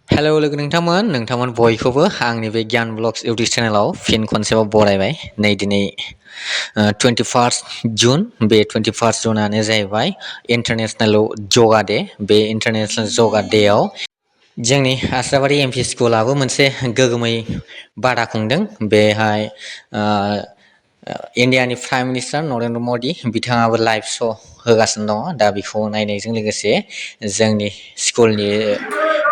Hello लोगो नोंथांमोन बयखौबो आंनि बे गियान ब्लग्स इउटुब चेनेलाव फिन खनसेबाव बरायबाय नै दिनै 21 जुन बे 21 जुनानो जाहैबाय इन्टारनेशनेल यगा डे बे इन्टारनेशनेल यगा डेआव जोंनि आस्राबारि एमपि स्कुलाबो मोनसे गोगोमै बादा खुंदों बेहाय इन्डियानि प्राइम मिनिस्टार नरेन्द्र मदि बिथाङाबो लाइभ श' होगासिनो दङ दा बेखौ नायनायजों लोगोसे जोंनि स्कुलनि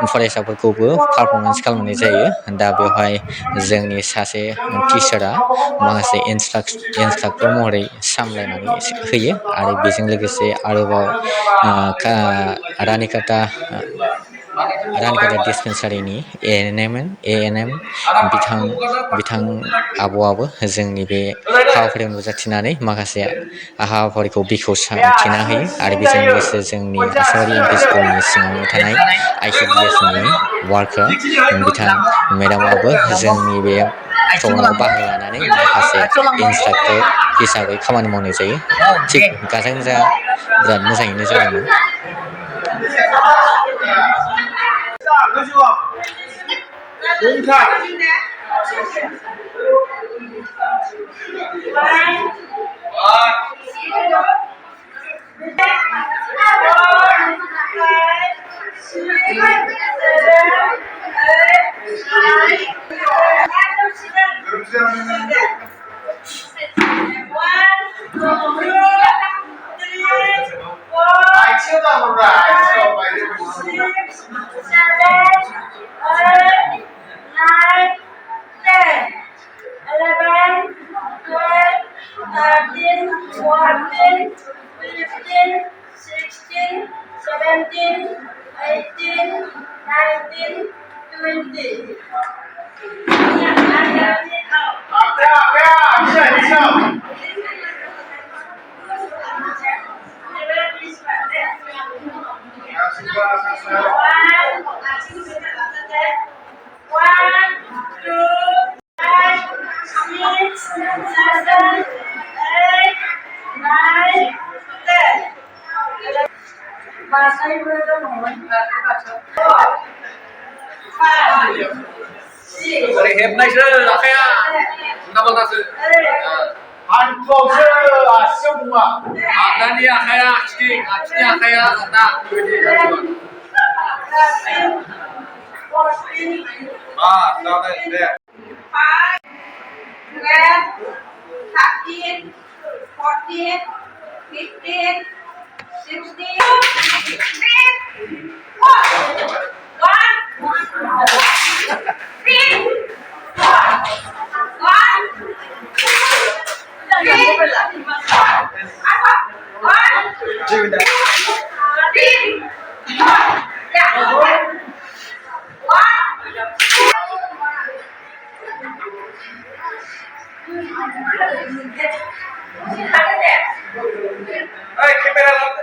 फरायसाफोरखौबो पारफरमेन्स खालामनाय जायो दा बेवहाय जोंनि सासे टिचारा माखासे इन्सट्राक्टर महरै सामलायनानै होयो आरो बेजों लोगोसे आरोबाव रानिकाटा डिसपेन्सारिनि एएनएम बिथां आब'आबो जोंनि बे हाबाफारियाव नुजाथिनानै माखासे हाबाफारिखौ बेखेवथिना होयो आरो बेजों लोगोसे जोंनि आसाबारि एमपि स्कुलनि सिङावनो थानाय ICDS नि वार्कार बिथां मेडामाबो जोंनि बे प्रग्रामाव बाहागो लानानै माखासे इन्सट्राक्टर हिसाबै खामानि मावनाय जायो थिग गाजा गोमजा बिराद मोजाङैनो जादोंमोन। ओरै हेबनायसो आखाया उल्था-फाल्थासो हान्थुआवसो आसियाव नङा आगदानि आखाया आखिनि आखाया आगदा बेबायदि जाबाय दे 13 14 15 16 Hey, kamera lang.